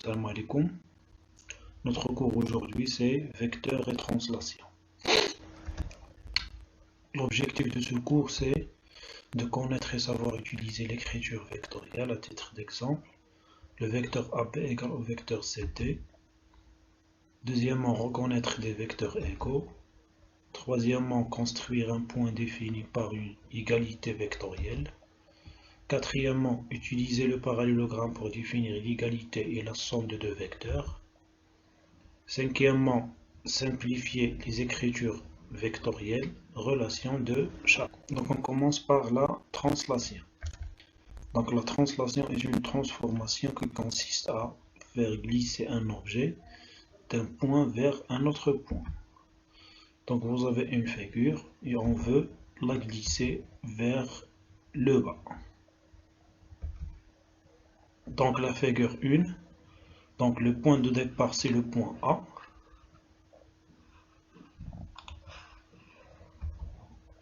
Salam alaikum. Notre cours aujourd'hui c'est vecteur et translation. L'objectif de ce cours c'est de connaître et savoir utiliser l'écriture vectorielle à titre d'exemple. Le vecteur AB égale au vecteur CD. Deuxièmement, reconnaître des vecteurs égaux. Troisièmement, construire un point défini par une égalité vectorielle. Quatrièmement, utiliser le parallélogramme pour définir l'égalité et la somme de deux vecteurs. Cinquièmement, simplifier les écritures vectorielles, relation de chaque. Donc on commence par la translation. Donc la translation est une transformation qui consiste à faire glisser un objet d'un point vers un autre point. Donc vous avez une figure et on veut la glisser vers le bas. Donc la figure 1, donc le point de départ c'est le point A.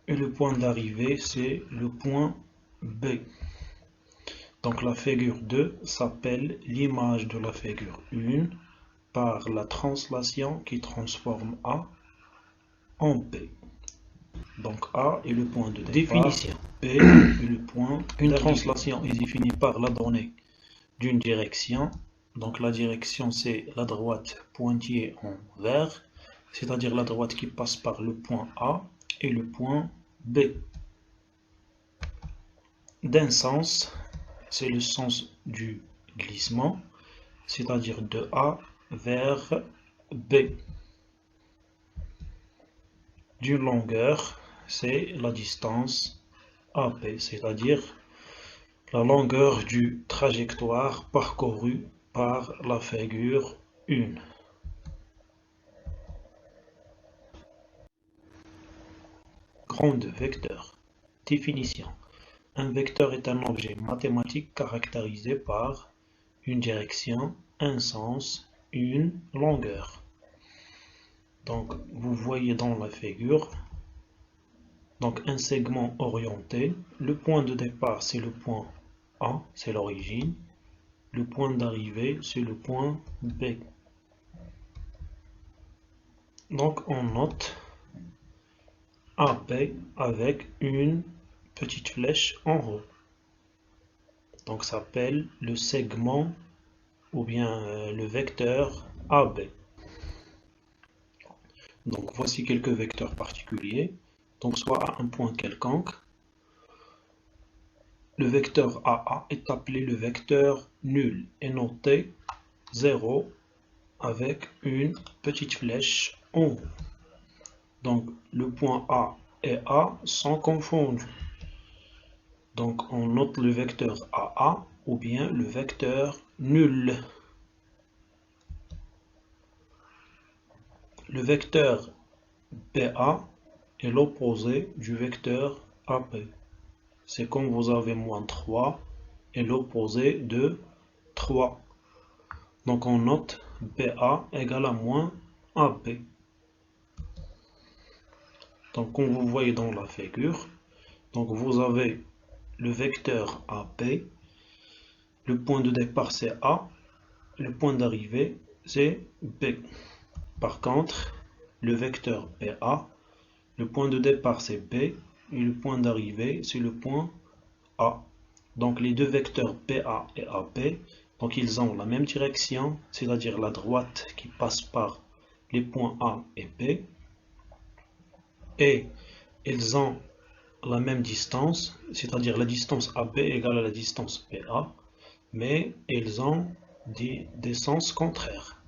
Et le point d'arrivée c'est le point B. Donc la figure 2 s'appelle l'image de la figure 1 par la translation qui transforme A en B. Donc A est le point de départ. Définition. B est le point. Une translation est définie par la donnée d'une direction. Donc la direction c'est la droite pointillée en vert, c'est-à-dire la droite qui passe par le point A et le point B. D'un sens, c'est le sens du glissement, c'est-à-dire de A vers B. D'une longueur, c'est la distance AB, c'est-à-dire la longueur du trajectoire parcourue par la figure 1. Grande vecteur. Définition. Un vecteur est un objet mathématique caractérisé par une direction, un sens, une longueur. Donc vous voyez dans la figure donc un segment orienté. Le point de départ c'est le point A, c'est l'origine. Le point d'arrivée c'est le point B. Donc on note AB avec une petite flèche en haut. Donc ça s'appelle le segment ou bien le vecteur AB. Donc voici quelques vecteurs particuliers. Donc soit à un point quelconque. Le vecteur AA est appelé le vecteur nul et noté 0 avec une petite flèche en haut. Donc le point A et A sont confondus. Donc on note le vecteur AA ou bien le vecteur nul. Le vecteur BA est l'opposé du vecteur AB. C'est comme vous avez moins 3 et l'opposé de 3. Donc on note BA égale à moins AB. Donc comme vous voyez dans la figure, donc vous avez le vecteur AB, le point de départ c'est A, le point d'arrivée c'est B. Par contre, le vecteur BA, le point de départ c'est B et le point d'arrivée c'est le point A. Donc les deux vecteurs BA et AB, donc ils ont la même direction, c'est-à-dire la droite qui passe par les points A et B. Et ils ont la même distance, c'est-à-dire la distance AB égale à la distance BA, mais ils ont des sens contraires.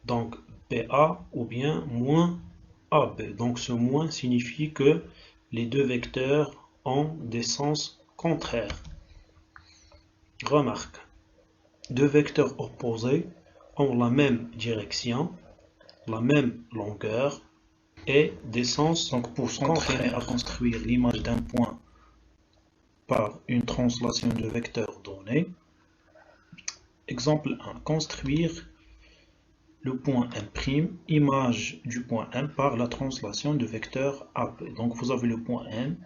Donc BA ou bien moins AB. Donc ce moins signifie que les deux vecteurs ont des sens contraires. Remarque, deux vecteurs opposés ont la même direction, la même longueur et des sens. Donc pour s'entraîner à construire l'image d'un point par une translation de vecteurs donnés, exemple 1, construire le point M', image du point M par la translation de vecteur AB. Donc vous avez le point M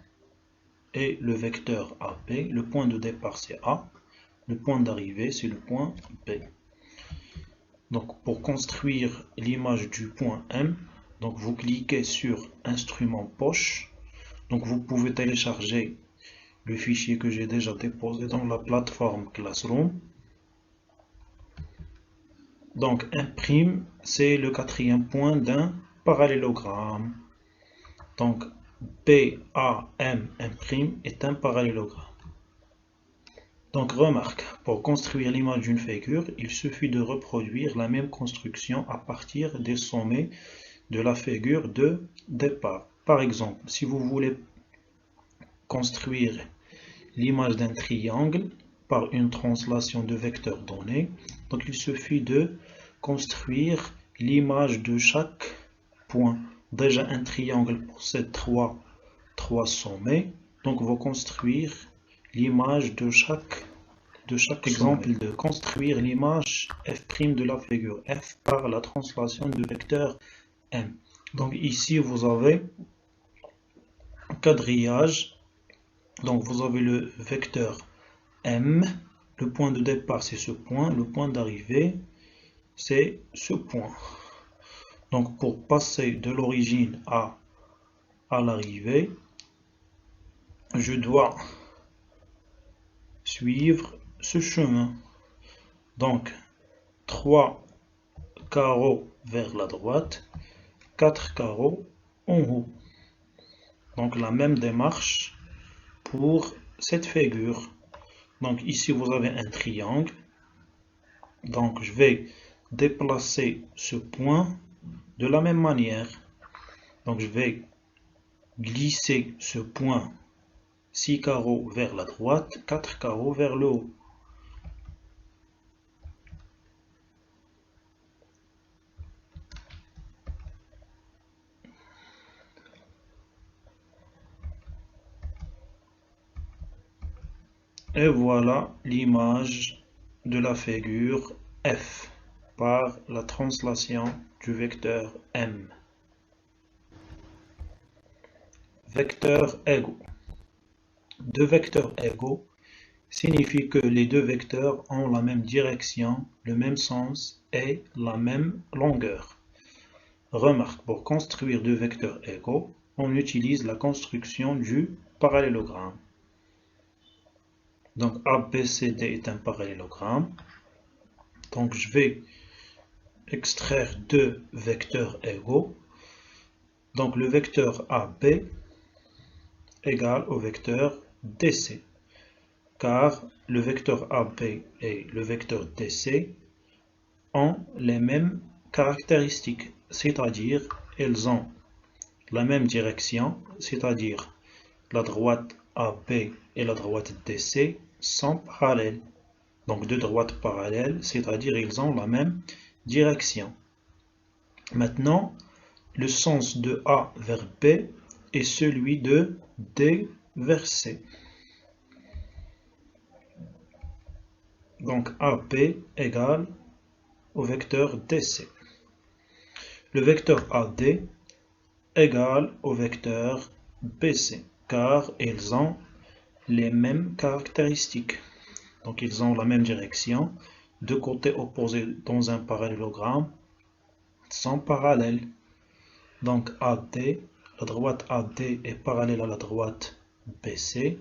et le vecteur AB. Le point de départ c'est A. Le point d'arrivée c'est le point B. Donc pour construire l'image du point M, donc vous cliquez sur Instrument poche. Donc vous pouvez télécharger le fichier que j'ai déjà déposé dans la plateforme Classroom. Donc imprime, c'est le quatrième point d'un parallélogramme. Donc PAM imprime est un parallélogramme. Donc remarque, pour construire l'image d'une figure, il suffit de reproduire la même construction à partir des sommets de la figure de départ. Par exemple, si vous voulez construire l'image d'un triangle par une translation de vecteurs donnés, donc il suffit de construire l'image de chaque point. Déjà un triangle possède trois sommets, donc vous construire l'image de chaque exemple de construire l'image f' de la figure f par la translation de vecteur m. Donc ici vous avez un quadrillage, donc vous avez le vecteur m, le point de départ c'est ce point, le point d'arrivée c'est ce point. Donc pour passer de l'origine à l'arrivée, je dois suivre ce chemin. Donc 3 carreaux vers la droite, 4 carreaux en haut. Donc la même démarche pour cette figure. Donc ici vous avez un triangle. Donc je vais déplacer ce point de la même manière. Donc je vais glisser ce point 6 carreaux vers la droite, 4 carreaux vers le haut. Et voilà l'image de la figure f par la translation du vecteur m. Vecteurs égaux. Deux vecteurs égaux signifie que les deux vecteurs ont la même direction, le même sens et la même longueur. Remarque, pour construire deux vecteurs égaux, on utilise la construction du parallélogramme. Donc ABCD est un parallélogramme. Donc je vais extraire deux vecteurs égaux. Donc le vecteur AB égale au vecteur DC, car le vecteur AB et le vecteur DC ont les mêmes caractéristiques, c'est-à-dire elles ont la même direction, c'est-à-dire la droite AB et la droite DC sont parallèles. Donc deux droites parallèles, c'est-à-dire ils ont la même direction. Maintenant, le sens de A vers B est celui de D vers C. Donc AB égale au vecteur DC. Le vecteur AD égale au vecteur BC, car ils ont les mêmes caractéristiques. Donc ils ont la même direction, deux côtés opposés dans un parallélogramme sont parallèles. Donc AD, la droite AD est parallèle à la droite BC.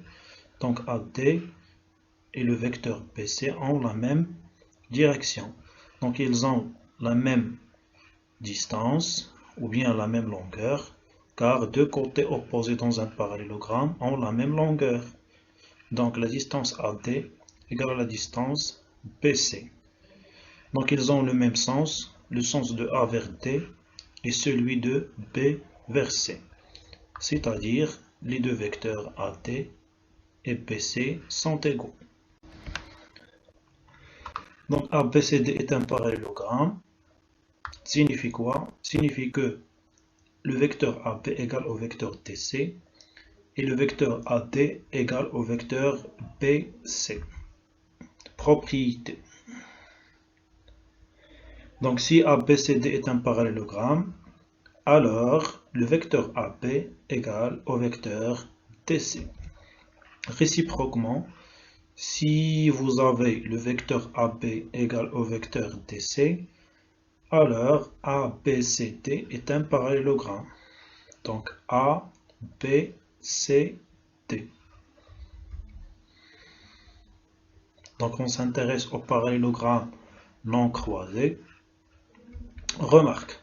Donc AD et le vecteur BC ont la même direction. Donc ils ont la même distance ou bien la même longueur, car deux côtés opposés dans un parallélogramme ont la même longueur. Donc la distance AD égale à la distance BC. Donc ils ont le même sens, le sens de A vers D et celui de B vers C. C'est-à-dire les deux vecteurs AD et BC sont égaux. Donc ABCD est un parallélogramme. Signifie quoi? Signifie que le vecteur AB égale au vecteur DC et le vecteur AD égale au vecteur BC. Propriété. Donc si ABCD est un parallélogramme, alors le vecteur AB égale au vecteur DC. Réciproquement, si vous avez le vecteur AB égale au vecteur DC, alors ABCD est un parallélogramme. Donc ABCD. Donc on s'intéresse au parallélogramme non croisé. Remarque,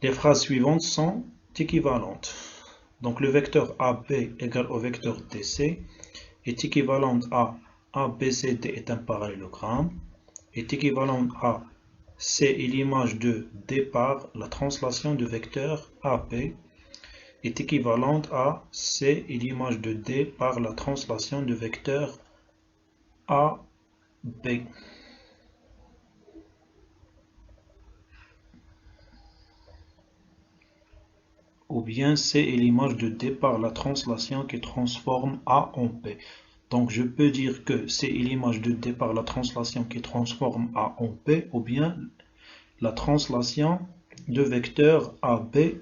les phrases suivantes sont équivalentes. Donc le vecteur AB égale au vecteur DC est équivalent à ABCD est un parallélogramme, est équivalent à C est l'image de D par la translation du vecteur AB, est équivalente à C est l'image de D par la translation du vecteur AB. Ou bien C est l'image de D par la translation qui transforme A en P. Donc je peux dire que C est l'image de D par la translation qui transforme A en P, ou bien la translation de vecteur AB